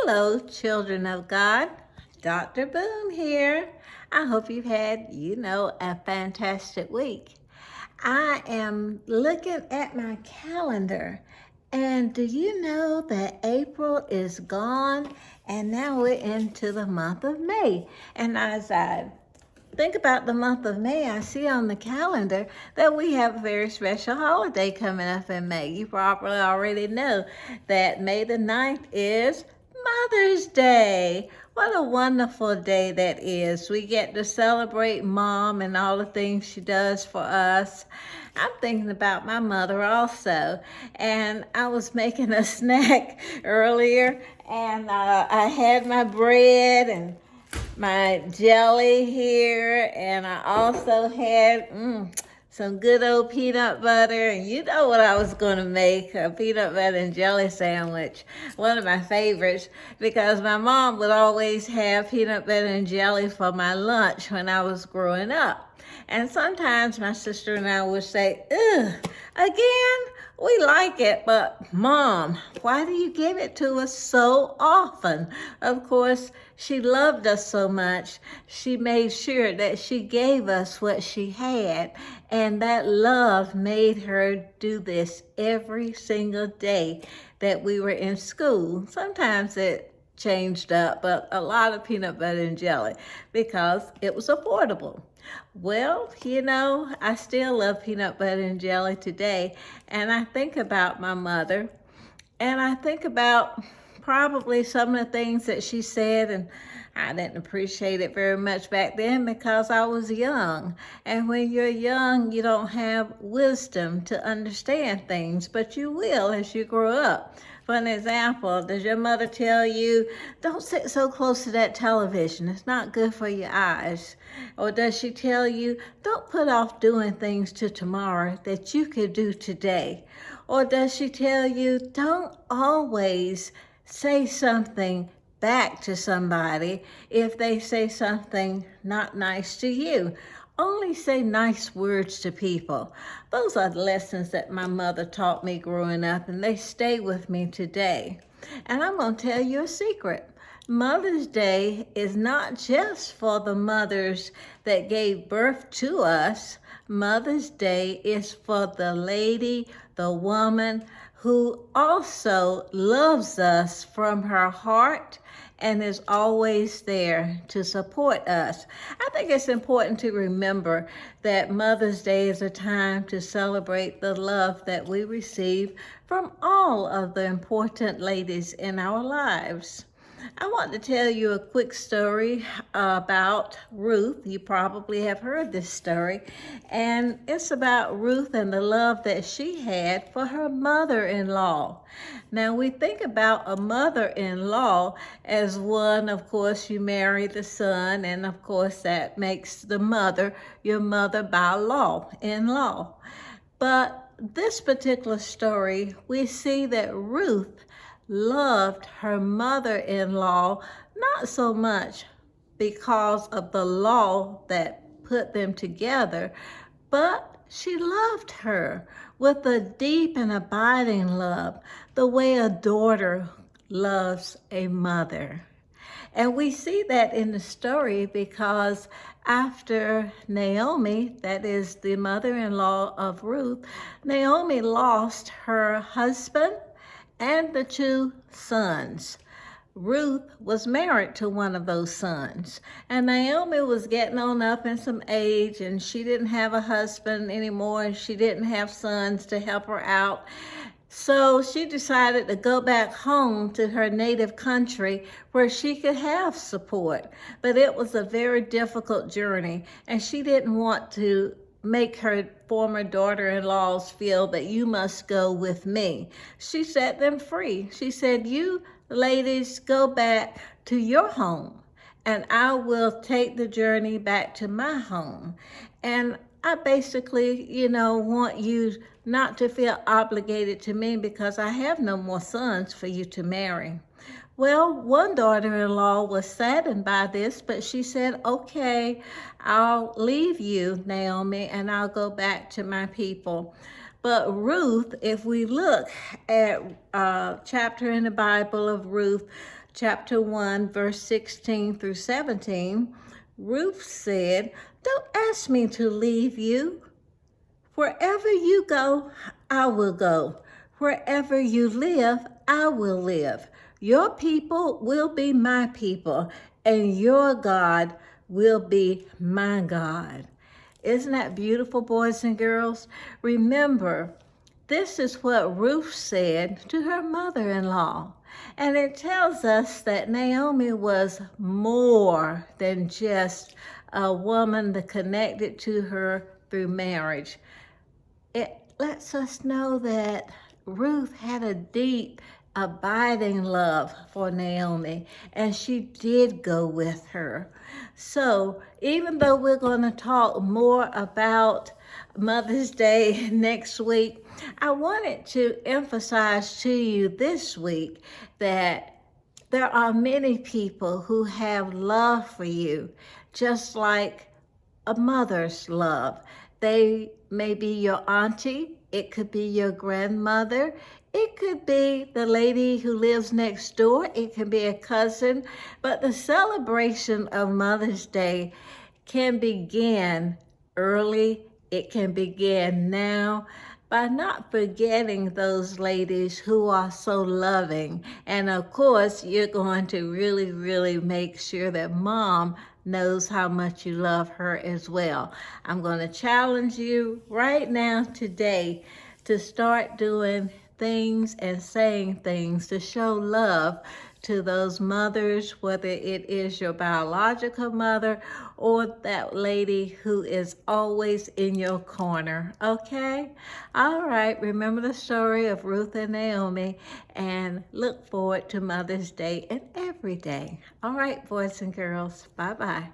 Hello, children of God. Dr. Boone here. I hope you've had, a fantastic week. I am looking at my calendar, and do you know that April is gone and now we're into the month of May? And as I think about the month of May, I see on the calendar that we have a very special holiday coming up in May. You probably already know that May the 9th is Mother's Day. What a wonderful day that is. We get to celebrate Mom and all the things she does for us. I'm thinking about my mother also, and I was making a snack earlier, and I had my bread and my jelly here, and I also had some good old peanut butter. And you know what I was going to make, a peanut butter and jelly sandwich, one of my favorites, because my mom would always have peanut butter and jelly for my lunch when I was growing up. And sometimes my sister and I would say, ugh, again? We like it, but Mom, why do you give it to us so often? Of course, she loved us so much, she made sure that she gave us what she had, and that love made her do this every single day that we were in school. Sometimes it changed up, but a lot of peanut butter and jelly because it was affordable. Well, I still love peanut butter and jelly today, and I think about my mother, and I think about probably some of the things that she said, and I didn't appreciate it very much back then because I was young. And when you're young, you don't have wisdom to understand things, but you will as you grow up. For an example, does your mother tell you, don't sit so close to that television, it's not good for your eyes? Or does she tell you, don't put off doing things to tomorrow that you could do today? Or does she tell you, don't always say something back to somebody if they say something not nice to you? Only say nice words to people. Those are the lessons that my mother taught me growing up, and they stay with me today. And I'm going to tell you a secret. Mother's Day is not just for the mothers that gave birth to us. Mother's Day is for the lady, the woman who also loves us from her heart and is always there to support us. I think it's important to remember that Mother's Day is a time to celebrate the love that we receive from all of the important ladies in our lives. I want to tell you a quick story about Ruth. You probably have heard this story, and it's about Ruth and the love that she had for her mother-in-law. Now, we think about a mother-in-law as one, of course, you marry the son, and of course, that makes the mother your mother by law, in-law. But this particular story, we see that Ruth loved her mother-in-law not so much because of the law that put them together, but she loved her with a deep and abiding love, the way a daughter loves a mother. And we see that in the story because after Naomi, that is the mother-in-law of Ruth, Naomi lost her husband and the two sons. Ruth was married to one of those sons, and Naomi was getting on up in some age, and she didn't have a husband anymore, and she didn't have sons to help her out. So she decided to go back home to her native country where she could have support. But it was a very difficult journey, and she didn't want to make her former daughter-in-laws feel that you must go with me. She set them free. She said, you ladies go back to your home, and I will take the journey back to my home. And I basically, want you not to feel obligated to me because I have no more sons for you to marry. Well, one daughter-in-law was saddened by this, but she said, okay, I'll leave you, Naomi, and I'll go back to my people. But Ruth, if we look at a chapter in the Bible of Ruth, chapter 1, verse 16 through 17, Ruth said, "Don't ask me to leave you. Wherever you go, I will go. Wherever you live, I will live. Your people will be my people, and your God will be my God." Isn't that beautiful, boys and girls? Remember, this is what Ruth said to her mother-in-law. And it tells us that Naomi was more than just a woman that connected to her through marriage. It lets us know that Ruth had a deep, abiding love for Naomi, and she did go with her. So even though we're going to talk more about Mother's Day next week, I wanted to emphasize to you this week that there are many people who have love for you, just like a mother's love. They may be your auntie, it could be your grandmother, it could be the lady who lives next door, it can be a cousin, but the celebration of Mother's Day can begin early, it can begin now, by not forgetting those ladies who are so loving. And of course, you're going to really, really make sure that Mom knows how much you love her as well. I'm going to challenge you right now today to start doing things and saying things to show love to those mothers, whether it is your biological mother or that lady who is always in your corner, okay? All right, remember the story of Ruth and Naomi, and look forward to Mother's Day and every day. All right, boys and girls, bye-bye.